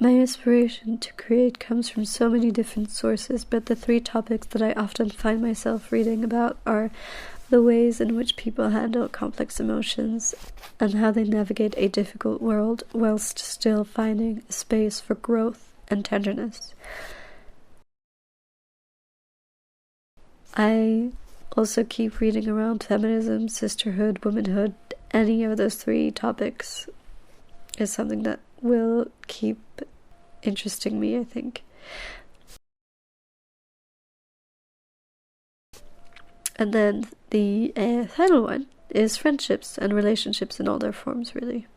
My inspiration to create comes from so many different sources, but the three topics that I often find myself reading about are the ways in which people handle complex emotions and how they navigate a difficult world whilst still finding a space for growth and tenderness. I also keep reading around feminism, sisterhood, womanhood. Any of those three topics is something that will keep interesting me, I think. And then the final one is friendships and relationships in all their forms, really.